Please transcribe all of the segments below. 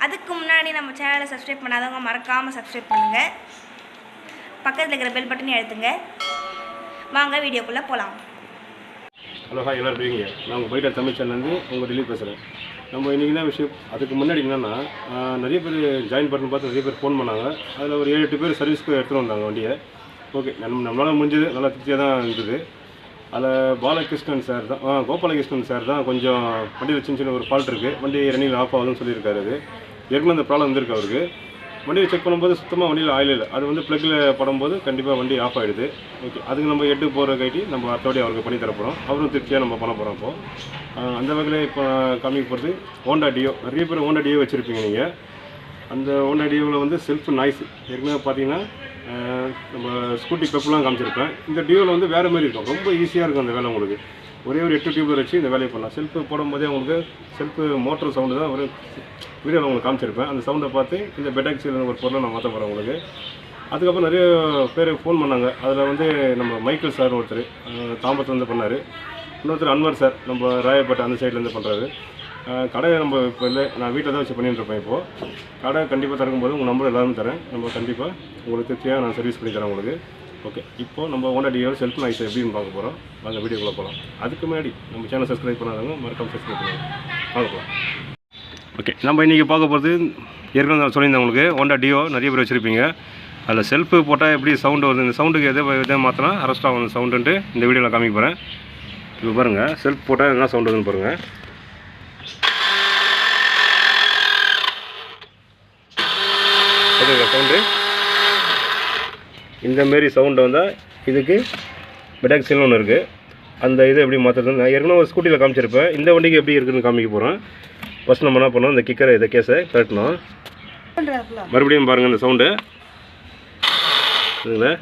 அதுக்கு முன்னாடி நம்ம சேனலை சப்ஸ்கிரைப் பண்ணாதவங்க மறக்காமல் சப்ஸ்கிரைப் பண்ணுங்கள். பக்கத்தில் இருக்கிற பெல் பட்டனையும் அழுத்துங்க. வாங்க வீடியோக்குள்ளே போகலாம். ஹலோ ஹாய், எல்லோரும் இருக்கீங்க. நான் உங்கள் போயிட்டு தமிழ் சேனல்லேருந்து உங்கள் டெல்லி பேசுகிறேன். நம்ம இன்றைக்கி என்ன விஷயம், அதுக்கு முன்னாடி என்னென்னா நிறைய பேர் ஜாயின் பண்ணி பார்த்து நிறைய பேர் ஃபோன் பண்ணாங்க. அதில் ஒரு 7-8 பேர் சர்வீஸ்க்கு எடுத்துகிட்டு வந்தாங்க வண்டியை. ஓகே, நம்மளால் முடிஞ்சது, நல்லா திருப்தியாக தான் இருந்தது. அதில் பாலகிருஷ்ணன் சார் தான் கோபாலகிருஷ்ணன் சார் தான் கொஞ்சம் வண்டியில் சின்ன ஒரு ஃபால்ட் இருக்குது, வண்டி ரன்னிங் ஆஃப் ஆகுதுன்னு சொல்லியிருக்காரு. அது ஏற்கனவே அந்த ப்ராப்ளம் வந்திருக்கு அவருக்கு. வண்டியை செக் பண்ணும்போது சுத்தமாக வண்டியில் ஆயில் இல்லை. அது வந்து ப்ளக்கில் படும்போது கண்டிப்பாக வண்டி ஆஃப் ஆகிடுது. ஓகே, அதுக்கு நம்ம எட்டு போகிற கைட்டி நம்ம அடுத்தபடி அவருக்கு பண்ணி தரப்போகிறோம். அவரும் திருப்தியாக நம்ம பண்ண போகிறோம். இப்போது அந்த வகையில் இப்போ காமிக்க போகிறது ஹோண்டா டியோ. நிறைய பேர் ஹோண்டா டியோ வச்சுருப்பீங்க நீங்கள். அந்த ஹோண்டா டியோவில் வந்து செல்ஃப் நாய்ஸ் ஏற்கனவே பார்த்தீங்கன்னா நம்ம ஸ்கூட்டி பெப்லாம் காமிச்சிருப்பேன். இந்த டியோவில் வந்து வேறு மாதிரி இருக்கும், ரொம்ப ஈஸியாக இருக்கும் அந்த வேலை. உங்களுக்கு ஒரே ஒரு 8 டியூப்லர் வச்சு இந்த வேலையை பண்ணலாம். செல்ஃபு போடும்போதே உங்களுக்கு செல்ஃபு மோட்டர் சவுண்டு தான் ஒரு வீடியோவில் உங்களுக்கு காமிச்சிருப்பேன். அந்த சவுண்டை பார்த்து இந்த பெட்டாக்ஸில் ஒரு பொருளை நான் மாற்ற போகிறேன் உங்களுக்கு. அதுக்கப்புறம் நிறைய பேர் ஃபோன் பண்ணாங்க. அதில் வந்து நம்ம மைக்கேல் சார் ஒருத்தர் தாம்பரத்துலேருந்து பண்ணார். இன்னொருத்தர் அன்வர் சார் நம்ம ராயப்பேட்டை அந்த சைட்லேருந்து பண்ணுறாரு. கடை நம்ம இப்போ இல்லை, நான் வீட்டில் தான் வச்சு பண்ணிட்டுருப்பேன். இப்போது கடை கண்டிப்பாக திறக்கும்போது உங்கள் நம்பர் எல்லாரும் தரேன். நம்ம கண்டிப்பாக உங்களுக்கு திருப்தியாக நான் சர்வீஸ் பண்ணி தரேன் உங்களுக்கு. ஓகே, இப்போது நம்ம ஹோண்டா டியோ செல்ஃப் நாய்ஸ் எப்படின்னு பார்க்க போகிறோம். வாங்க வீடியோக்குள்ளே போகலாம். அதுக்கு முன்னாடி நம்ம சேனல் சப்ஸ்கிரைப் பண்ணாதவங்க மறக்காமல் சப்ஸ்கிரைப் பண்ணுவாங்க. வாங்க போகலாம். ஓகே, நம்ம இன்றைக்கி பார்க்க போகிறது ஏற்கனவே நான் சொல்லியிருந்தேன் உங்களுக்கு. ஹோண்டா டியோ நிறைய பேர் வச்சுருப்பீங்க. அதில் செல்ஃபு போட்டால் எப்படி சவுண்டு வருது, இந்த சவுண்டுக்கு எதை மாற்றினா அரெஸ்ட் ஆகும் அந்த சவுண்டுன்ட்டு இந்த வீடியோவில் காமிக்க போகிறேன். இப்போ பாருங்கள், செல்ஃப் போட்டால் என்ன சவுண்டு வருதுன்னு பாருங்கள். சவுண்டு இந்தமாரி சவுண்டு வந்தால் இதுக்கு பெட்டாக்ஸில்னு ஒன்று இருக்குது. அந்த இதை எப்படி மாற்றுறது நான் ஏற்கனவே ஒரு ஸ்கூட்டியில் காமிச்சிருப்பேன். இந்த வண்டிக்கு எப்படி இருக்குதுன்னு காமிக்க போகிறோம். ஃபஸ்ட் நம்ம என்ன பண்ணோம், இந்த கிக்கரை இதை கேஸை கட்டணும். மறுபடியும் பாருங்கள் இந்த சவுண்டு இதுங்களா,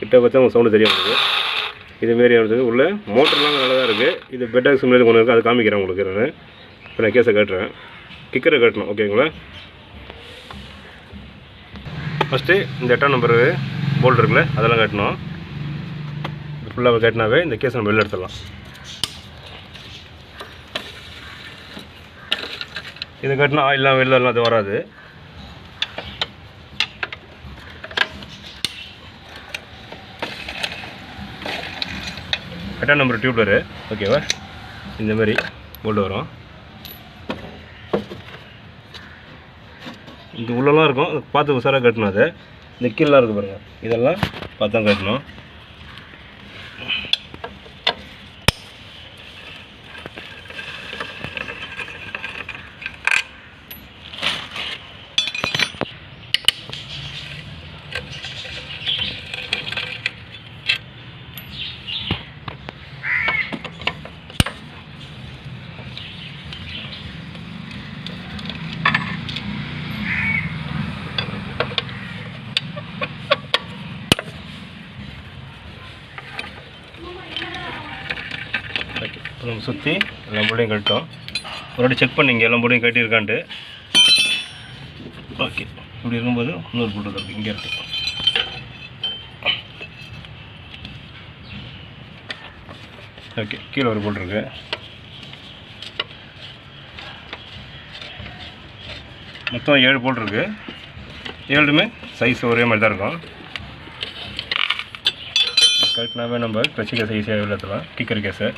கிட்ட பார்த்தா உங்கள் சவுண்டு தெரியும் உங்களுக்கு. இதுமாரி ஆகுது. உள்ள மோட்டர்லாம் நல்லா தான் இருக்குது. இது பெட்டாக்ஸ் முன்னாடி ஒன்று இருக்குது, அது காமிக்கிறேன் உங்களுக்கு. நான் இப்போ நான் கேஸை கட்டுறேன். கிக்கரை கட்டணும். ஓகேங்களா, ஃபஸ்ட்டு இந்த 8ஆம் நம்பர் போல்ட் இருக்குல்ல அதெல்லாம் கட்டணும். இது ஃபுல்லாக கட்டினாவே இந்த கேஸ் நம்ம வெளில எடுத்துடலாம். இதை கட்டினா ஆயிலாம் வெளிலலாம் அது வராது. எட்டாம் நம்பர் டியூப்லரு ஓகேவா, இந்தமாரி போல்டு வரும். இந்த உள்ளலாம் இருக்கும், பார்த்து உசாராக கட்டணும். அது இந்த கீழெலாம் இருக்குது பாருங்கள், இதெல்லாம் பார்த்து தான் கட்டணும். ஓகே, இப்போ நம்ம சுற்றி எல்லா போர்டையும் கட்டோம். ஒரு வாட்டி செக் பண்ணிங்க எல்லா போர்டையும் கட்டியிருக்கான்ட்டு. ஓகே, இப்படி இருக்கும்போது இன்னொரு போட்டு இருக்குது, இங்கே இருக்குது. ஓகே, கீழே ஒரு போல்ட் இருக்குது. மொத்தம் 7 போல்ட் இருக்குது. 7மே சைஸ் ஒரே மாதிரி தான் இருக்கும். கட்டினாவே நம்ம கிளச்சி கேஸை ஈஸியாக விளையாடலாம். கிக்கர் கேஸை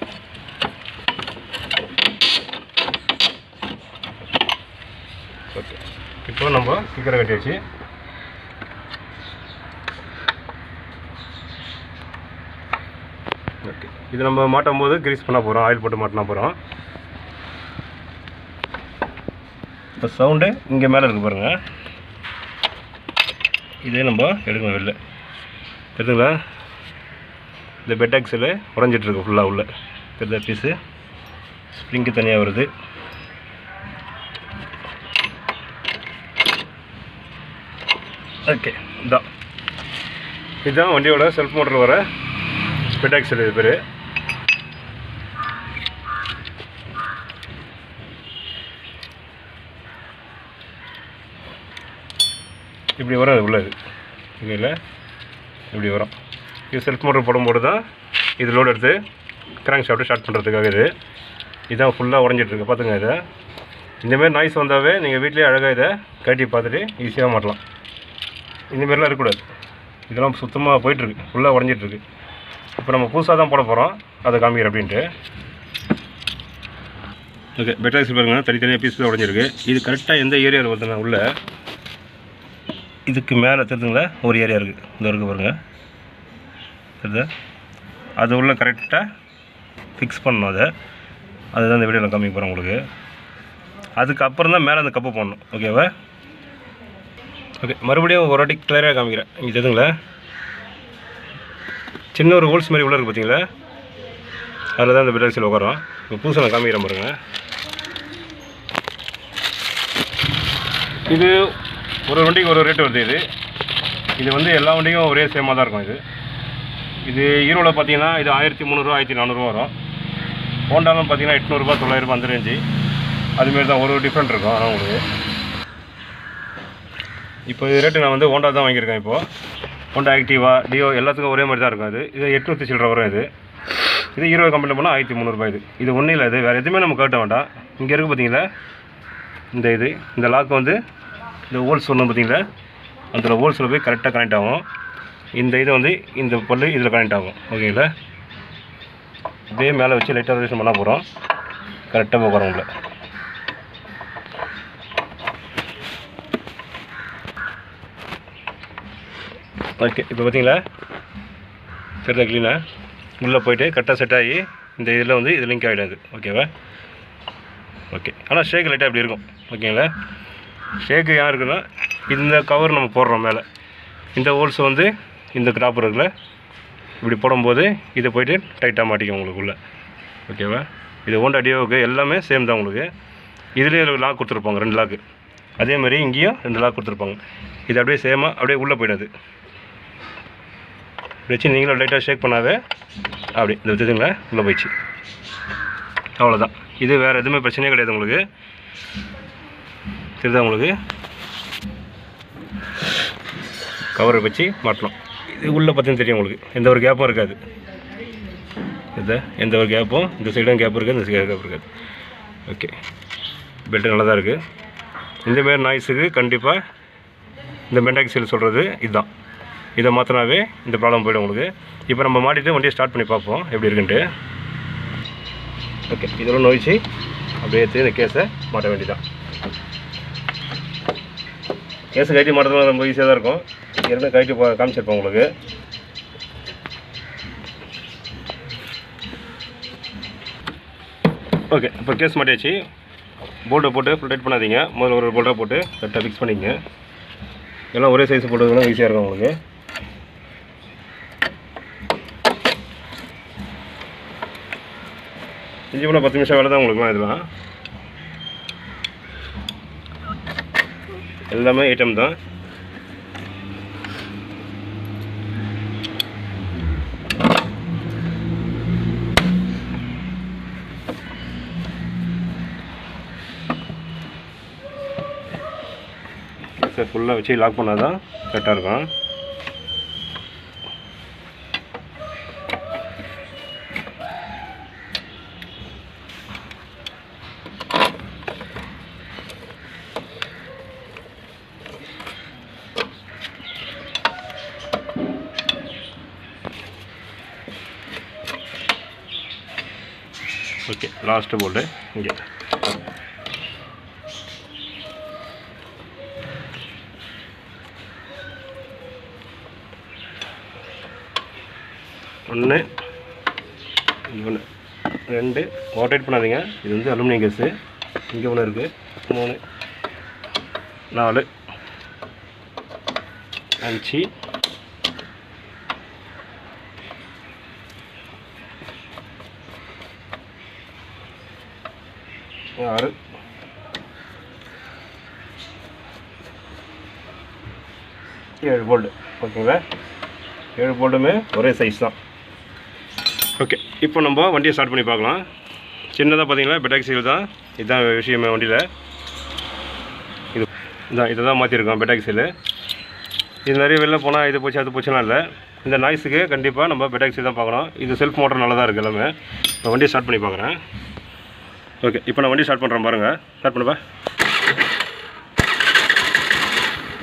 ஓகே, இப்போ நம்ம கிக்கரை கட்டியாச்சு. ஓகே, இது நம்ம மாட்டும் போது கிரீஸ் பண்ண போகிறோம், ஆயில் போட்டு மாட்டினா போகிறோம். இப்போ சவுண்டு இங்கே மேலே இருக்குது பாருங்கள். இதே நம்ம எடுக்கணும் வெளில. எடுத்துங்களா, இந்த பெட்டாக்ஸில் உடஞ்சிட்ருக்கு ஃபுல்லாக உள்ள பெரிய பீஸு. ஸ்ப்ரிங்கு தனியாக வருது. ஓகே, இதுதான் வண்டியோட செல்ஃப் மோட்டர் வர பெட்டாக்ஸில். இது பேர் இப்படி வரும். அது உள்ளது இல்லை, இப்படி வரும். இது செல்ஃப் மோட்டர் போடும்போது தான் இது லோடு எடுத்து கிராங்க் ஷாஃப்ட்டு ஸ்டார்ட் பண்ணுறதுக்காக. இதுதான் ஃபுல்லாக உடஞ்சிட்ருக்கு பார்த்துங்க. இதை இந்தமாரி நாய்ஸ் வந்தாவே நீங்கள் வீட்டிலே அழகாக இதை கட்டி பார்த்துட்டு ஈஸியாக மாட்டலாம். இந்தமாரிலாம் இருக்கக்கூடாது. இதெல்லாம் சுத்தமாக போயிட்டுருக்கு, ஃபுல்லாக உடஞ்சிட்ருக்கு. இப்போ நம்ம புதுசாக தான் போட போகிறோம், அதை காமிக்கிறேன் அப்படின்ட்டு. ஓகே, பெட்டாக்ஸ் பாருங்கள், தனித்தனியாக பீஸ் உடஞ்சிருக்கு. இது கரெக்டாக எந்த ஏரியாவில் வருதுன்னா உள்ள இதுக்கு மேலே தெரிஞ்சுங்களா ஒரு ஏரியா இருக்குது, இந்த இருக்குது பாருங்கள், தெரியுதா? அது உள்ள கரெக்டாக ஃபிக்ஸ் பண்ணணும். அதுதான் இந்த வீடியோவில் காமிக்க போகிறேன் உங்களுக்கு. அதுக்கப்புறம் தான் மேலே அந்த கப்பு போடணும். ஓகேவா? ஓகே, மறுபடியும் ஒரு வாட்டி கிளியராக காமிக்கிறேன். இங்கே தெரியுதுங்களா, சின்ன ஒரு ஹோல்ஸ் மாதிரி உள்ள இருக்குது பார்த்தீங்களா, அதில் தான் இந்த பெட்டாக்ஸில் உட்காரோம். இப்போ புதுசாக நான் காமிக்கிறேன் பாருங்கள். இது ஒரு வண்டிக்கு ஒரு ரேட்டு வருது. இது வந்து எல்லா வண்டிக்கும் ஒரே சேமாக தான் இருக்கும். இது ஈரோவில் பார்த்தீங்கன்னா இது 1300 1400 வரும். ஹோண்டாலும் பார்த்தீங்கன்னா 800 900 அந்த ரேஞ்சு. அதுமாரி தான் ஒரு டிஃப்ரெண்ட் இருக்கும். ஆனால் உங்களுக்கு இப்போ இது ரேட்டு நான் வந்து ஹோண்டா தான் வாங்கியிருக்கேன். இப்போது ஹோண்டா ஆக்டிவா டியோ எல்லாத்துக்கும் ஒரே மாதிரி தான் இருக்கும். இது 800 சில்லரை வரும். இது 20 கம்பெனி போனால் 1300 இது ஒன்றும் இல்லை. வேறு எதுவுமே நம்ம கட்ட வேண்டாம். இங்கே இருக்குது பார்த்தீங்களா, இந்த லாக் வந்து இந்த ஹோல்ஸ் ஒன்று பார்த்தீங்களா, அந்த ஹோல்ஸில் போய் கரெக்டாக கனெக்ட் ஆகும். இது வந்து இந்த பல்லு இதில் கனெக்ட் ஆகும். ஓகேங்களா? இதே மேலே வச்சு லைட்டாக ரொட்டேஷன் பண்ண போகிறோம். கரெக்டாக போகிறோம் உங்களை. ஓகே, இப்போ பார்த்தீங்களா சரிதா க்ளீனாக உள்ளே போய்ட்டு கரெக்டாக செட் ஆகி இந்த இதில் வந்து இது லிங்க் ஆகிடாது. ஓகேவா? ஓகே, ஆனால் ஷேக் லைட்டாக இப்படி இருக்கும். ஓகேங்களா? ஷேக்கு ஏன் இருக்குன்னா, இந்த கவர் நம்ம போடுறோம் மேலே, இந்த ஹோல்ஸ் வந்து இந்த கிராப் இருக்குல்ல, இப்படி போடும்போது இதை போய்ட்டு டைட்டாக மாட்டிக்கும் உங்களுக்குள்ளே. ஓகேவா? இது ஹோண்டா டியோவுக்கு எல்லாமே சேம் தான். உங்களுக்கு இதுலேயே லாக் கொடுத்துருப்பாங்க, 2 லாக்கு. அதேமாதிரி இங்கேயும் 2 லாக் கொடுத்துருப்பாங்க. இது அப்படியே சேமாக அப்படியே உள்ளே போயிடாது. வச்சு நீங்களும் லைட்டாக ஷேக் பண்ணாவே அப்படி இந்த வித்துங்களா உள்ளே போயிடுச்சு. அவ்வளோதான். இது வேறு எதுவுமே பிரச்சனையே கிடையாது உங்களுக்கு. தெரியுதா உங்களுக்கு? கவரை வச்சு மாட்டணும். இது உள்ளே பார்த்தீங்கன்னா தெரியும் உங்களுக்கு, எந்த ஒரு கேப்பும் இருக்காது. எந்த ஒரு கேப்பும், இந்த சைடும் கேப் இருக்காது, இந்த சைடு கேப் இருக்காது. ஓகே, பெல்ட்டு நல்லா தான் இருக்குது. இந்தமாரி நாய்ஸுக்கு கண்டிப்பாக இந்த பெண்டாக்ஸில் சொல்கிறது இதுதான். இதை மாற்றினாவே இந்த ப்ராப்ளம் போய்டும் உங்களுக்கு. இப்போ நம்ம மாட்டிட்டு வண்டியை ஸ்டார்ட் பண்ணி பார்ப்போம் எப்படி இருக்குன்ட்டு. ஓகே, இதெல்லாம் நோய்ச்சி அப்படியே எடுத்து இந்த கேஸை மாட்ட வேண்டியதான். கேஸை கட்டி மாட்டுறது ரொம்ப ஈஸியாக தான் இருக்கும். ஏற்கனவே கட்டி காமிச்சிருப்போம் உங்களுக்கு. ஓகே, இப்போ கேஸ் மாட்டியாச்சு. போல்ட்டை போட்டு ஃபுல் டைட் பண்ணாதீங்க. முதல்ல ஒரு போல்ட்டாக போட்டு கரெக்டாக ஃபிக்ஸ் பண்ணிக்கங்க. எல்லாம் ஒரே சைஸ் போட்டதுனால ஈஸியாக இருக்கும் உங்களுக்கு. இஞ்சி போனால் 10 நிமிஷம் வேலை தான் உங்களுக்குலாம். இதெல்லாம் எல்லாமே ஐட்டம் தான். ஃபுல்லாக வச்சு லாக் பண்ணால் தான் கரெக்டாக இருக்கும். ஓகே, லாஸ்ட்டு போல்டு இங்கே. ஒன்று 2 ஓட்டேட் பண்ணாதீங்க. இது வந்து அலுமினியம் கேஸு. இங்கே ஒன்று இருக்குது. 3 4 5 6 7 போல்டு. ஓகேங்களா? 7 போல்டுமே ஒரே சைஸ் தான். ஓகே, இப்போ நம்ம வண்டியை ஸ்டார்ட் பண்ணி பார்க்கலாம். சின்னதாக பார்த்தீங்களா பெட்டாக்ஸில் தான். இதுதான் விஷயமே வண்டியில். இதை தான் மாற்றிருக்கோம் பெட்டாக்ஸில். இது நிறைய வெளில போனால் இது போச்சு அது போச்சுன்னா இல்லை. இந்த நாய்ஸுக்கு கண்டிப்பாக நம்ம பெட்டாக்ஸி தான் பார்க்கணும். இது செல்ஃப் மோட்டர் நல்லா தான் இருக்குது எல்லாமே. இப்போ வண்டியை ஸ்டார்ட் பண்ணி பார்க்குறேன். ஓகே, இப்போ நான் வண்டி ஸ்டார்ட் பண்ணுறேன் பாருங்கள். ஸ்டார்ட் பண்ணுப்பா.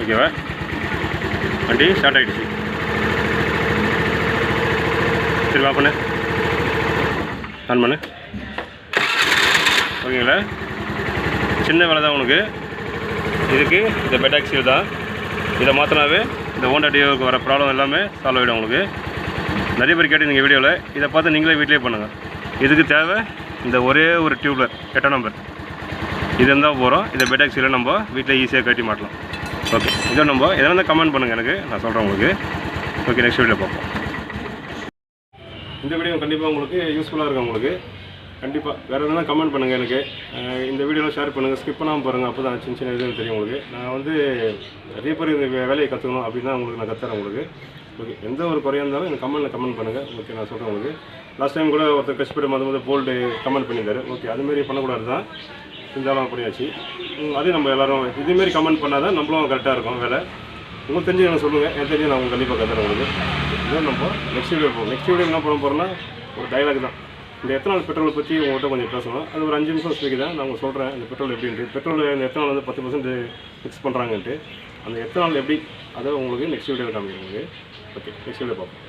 ஓகேவா, வண்டி ஸ்டார்ட் ஆகிடுச்சு. சரி, வா பண்ணு, ஆன் பண்ணு. ஓகேங்களா, சின்ன வேலை தான் உனக்கு. இதுக்கு இந்த பெட் ஆக்சில் தான். இதை மாற்றினாவே இந்த ஹோண்டா டியோவுக்கு வர ப்ராப்ளம் எல்லாமே சால்வ் ஆகிடும் உங்களுக்கு. நிறைய பேர் கேட்டிருந்தீங்க வீடியோவில். இதை பார்த்து நீங்களே வீட்டிலே பண்ணுங்கள். இதுக்கு தேவை இந்த ஒரே ஒரு டியூப்லர் 8 நம்பர். இது இருந்தால் போகிறோம். இந்த பெட் ஆக்சியில் நம்ம வீட்டில் ஈஸியாக கட்டி மாட்டலாம். ஓகே, இதை நம்ம எதனா கமெண்ட் பண்ணுங்கள், எனக்கு நான் சொல்கிறேன் உங்களுக்கு. ஓகே, நெக்ஸ்ட் வீடியோ பார்ப்போம். இந்த வீடியோ கண்டிப்பாக உங்களுக்கு யூஸ்ஃபுல்லாக இருக்கும். உங்களுக்கு கண்டிப்பாக வேறு எதுனா கமெண்ட் பண்ணுங்கள் எனக்கு. இந்த வீடியோலாம் ஷேர் பண்ணுங்கள், ஸ்கிப் பண்ணாமல் பாருங்கள். அப்போ தான் சின்ன இது தெரியும் உங்களுக்கு. நான் வந்து நிறைய பேர் இந்த வேலையை கற்றுக்கணும் அப்படின்னு தான் உங்களுக்கு நான் கற்றுறேன் உங்களுக்கு. ஓகே, எந்த ஒரு குறையாக இருந்தாலும் எனக்கு கமெண்ட் பண்ணுங்கள். ஓகே, நான் சொல்கிறேன் உங்களுக்கு. லாஸ்ட் டைம் கூட ஒருத்தர் கஷ்டப்பட்டு மொதல் போல்டு கமெண்ட் பண்ணியிருந்தாரு. ஓகே, அதுமாரி பண்ணக்கூடாது தான், இருந்தாலும் அப்படியாச்சு. அதே நம்ம எல்லோரும் இதுமாரி கமெண்ட் பண்ணால் தான் நம்மளும் கரெக்டாக இருக்கும் வேலை. உங்களுக்கு தெரிஞ்சு எனக்கு சொல்லுங்கள், எனக்கு தெரிஞ்சு நான் உங்களுக்கு கண்டிப்பாக கற்றுறேன் உங்களுக்கு. இதுவும் நம்ம நெக்ஸ்ட் வீடியோ போகும். நெக்ஸ்ட் வீடியோ என்ன பண்ண போகிறோன்னா ஒரு டைலாக் தான். இந்த எத்தனால் பெட்ரோலை பற்றி உங்கள்கிட்ட கொஞ்சம் பேசணும். அது ஒரு 5 நிமிஷம் ஸ்பீக் தான். நான் உங்களுக்கு சொல்கிறேன் இந்த பெட்ரோல் எப்படின்ட்டு. பெட்ரோல் இந்த எத்தனால் வந்து 10% ஃபிக்ஸ் பண்ணுறாங்கன்ட்டு. அந்த எத்தனால் எப்படி அதை உங்களுக்கு நெக்ஸ்ட் வீடியோவில் காமிக்கிறேன் உங்களுக்கு. ஓகே, நெக்ஸ்ட் வீடியோ பார்ப்போம்.